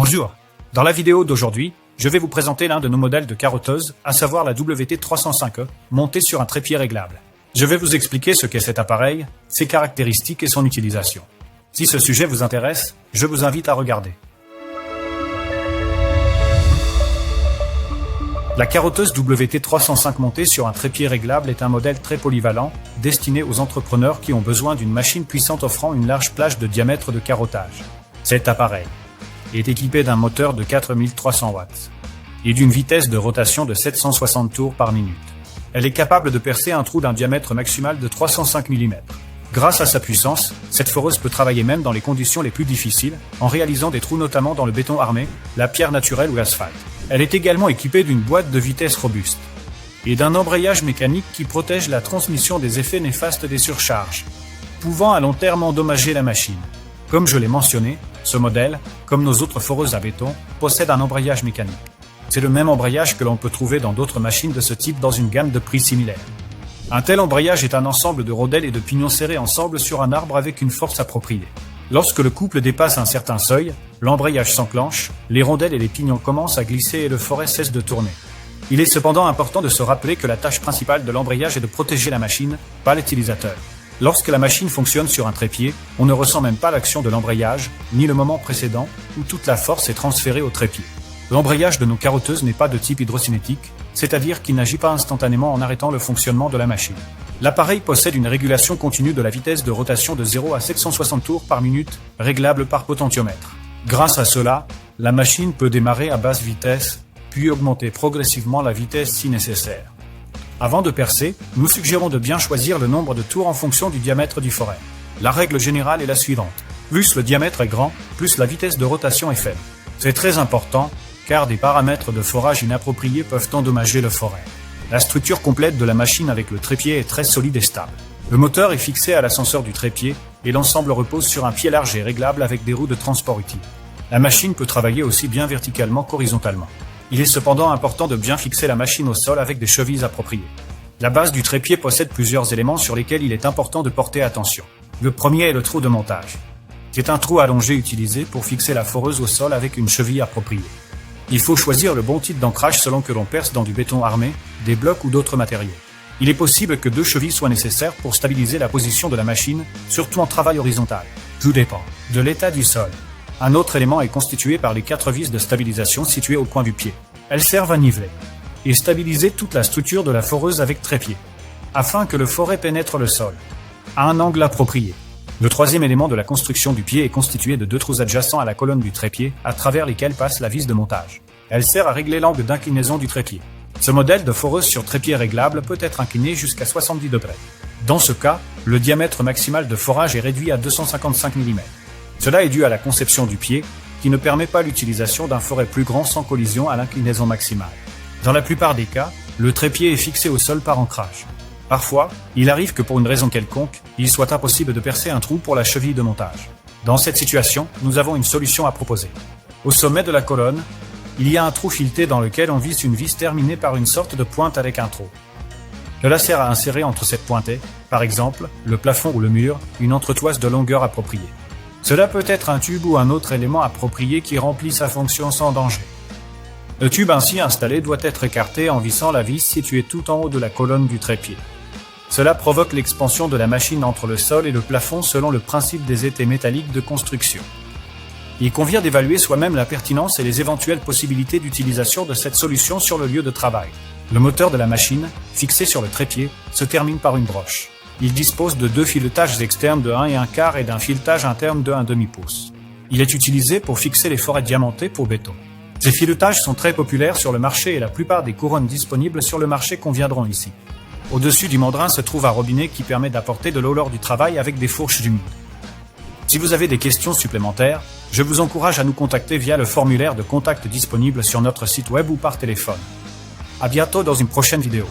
Bonjour. Dans la vidéo d'aujourd'hui, je vais vous présenter l'un de nos modèles de carotteuse, à savoir la WT305E, montée sur un trépied réglable. Je vais vous expliquer ce qu'est cet appareil, ses caractéristiques et son utilisation. Si ce sujet vous intéresse, je vous invite à regarder. La carotteuse WT305 montée sur un trépied réglable est un modèle très polyvalent, destiné aux entrepreneurs qui ont besoin d'une machine puissante offrant une large plage de diamètre de carottage. Cet appareil est équipé d'un moteur de 4300 watts et d'une vitesse de rotation de 760 tours par minute. Elle est capable de percer un trou d'un diamètre maximal de 305 mm. Grâce à sa puissance, cette foreuse peut travailler même dans les conditions les plus difficiles, en réalisant des trous notamment dans le béton armé, la pierre naturelle ou l'asphalte. Elle est également équipée d'une boîte de vitesse robuste et d'un embrayage mécanique qui protège la transmission des effets néfastes des surcharges, pouvant à long terme endommager la machine. Comme je l'ai mentionné, ce modèle, comme nos autres foreuses à béton, possède un embrayage mécanique. C'est le même embrayage que l'on peut trouver dans d'autres machines de ce type dans une gamme de prix similaire. Un tel embrayage est un ensemble de rondelles et de pignons serrés ensemble sur un arbre avec une force appropriée. Lorsque le couple dépasse un certain seuil, l'embrayage s'enclenche, les rondelles et les pignons commencent à glisser et le forêt cesse de tourner. Il est cependant important de se rappeler que la tâche principale de l'embrayage est de protéger la machine, pas l'utilisateur. Lorsque la machine fonctionne sur un trépied, on ne ressent même pas l'action de l'embrayage, ni le moment précédent où toute la force est transférée au trépied. L'embrayage de nos carotteuses n'est pas de type hydrocinétique, c'est-à-dire qu'il n'agit pas instantanément en arrêtant le fonctionnement de la machine. L'appareil possède une régulation continue de la vitesse de rotation de 0 à 760 tours par minute, réglable par potentiomètre. Grâce à cela, la machine peut démarrer à basse vitesse, puis augmenter progressivement la vitesse si nécessaire. Avant de percer, nous suggérons de bien choisir le nombre de tours en fonction du diamètre du forêt. La règle générale est la suivante. Plus le diamètre est grand, plus la vitesse de rotation est faible. C'est très important, car des paramètres de forage inappropriés peuvent endommager le forêt. La structure complète de la machine avec le trépied est très solide et stable. Le moteur est fixé à l'ascenseur du trépied et l'ensemble repose sur un pied large et réglable avec des roues de transport utiles. La machine peut travailler aussi bien verticalement qu'horizontalement. Il est cependant important de bien fixer la machine au sol avec des chevilles appropriées. La base du trépied possède plusieurs éléments sur lesquels il est important de porter attention. Le premier est le trou de montage. C'est un trou allongé utilisé pour fixer la foreuse au sol avec une cheville appropriée. Il faut choisir le bon type d'ancrage selon que l'on perce dans du béton armé, des blocs ou d'autres matériaux. Il est possible que 2 chevilles soient nécessaires pour stabiliser la position de la machine, surtout en travail horizontal. Tout dépend de l'état du sol. Un autre élément est constitué par les 4 vis de stabilisation situées au coin du pied. Elles servent à niveler et stabiliser toute la structure de la foreuse avec trépied, afin que le forêt pénètre le sol, à un angle approprié. Le troisième élément de la construction du pied est constitué de 2 trous adjacents à la colonne du trépied, à travers lesquels passe la vis de montage. Elle sert à régler l'angle d'inclinaison du trépied. Ce modèle de foreuse sur trépied réglable peut être incliné jusqu'à 70 degrés. Dans ce cas, le diamètre maximal de forage est réduit à 255 mm. Cela est dû à la conception du pied, qui ne permet pas l'utilisation d'un forêt plus grand sans collision à l'inclinaison maximale. Dans la plupart des cas, le trépied est fixé au sol par ancrage. Parfois, il arrive que pour une raison quelconque, il soit impossible de percer un trou pour la cheville de montage. Dans cette situation, nous avons une solution à proposer. Au sommet de la colonne, il y a un trou fileté dans lequel on visse une vis terminée par une sorte de pointe avec un trou. Cela sert à insérer entre cette pointe et, par exemple, le plafond ou le mur, une entretoise de longueur appropriée. Cela peut être un tube ou un autre élément approprié qui remplit sa fonction sans danger. Le tube ainsi installé doit être écarté en vissant la vis située tout en haut de la colonne du trépied. Cela provoque l'expansion de la machine entre le sol et le plafond selon le principe des étais métalliques de construction. Il convient d'évaluer soi-même la pertinence et les éventuelles possibilités d'utilisation de cette solution sur le lieu de travail. Le moteur de la machine, fixé sur le trépied, se termine par une broche. Il dispose de 2 filetages externes de 1 1/4 et d'un filetage interne de 1/2 pouce. Il est utilisé pour fixer les forêts diamantées pour béton. Ces filetages sont très populaires sur le marché et la plupart des couronnes disponibles sur le marché conviendront ici. Au-dessus du mandrin se trouve un robinet qui permet d'apporter de l'eau lors du travail avec des fourches humides. Si vous avez des questions supplémentaires, je vous encourage à nous contacter via le formulaire de contact disponible sur notre site web ou par téléphone. À bientôt dans une prochaine vidéo.